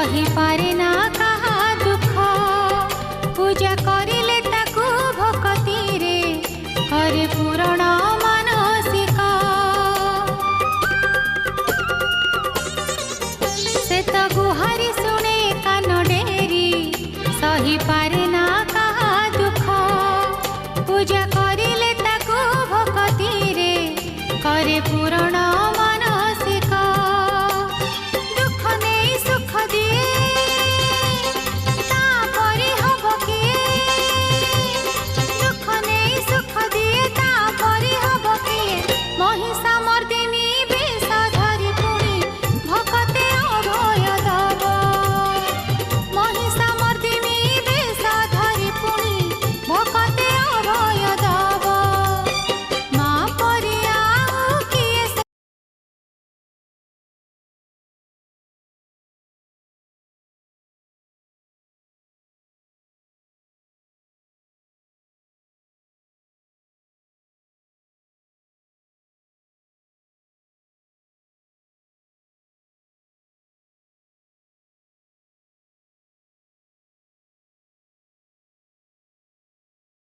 सही पारे ना कहा दुख पूजा करिले ताकू भक्ति रे करे पूरण मानसिक से तो गुहारी शुणे कान डेरी सही पारे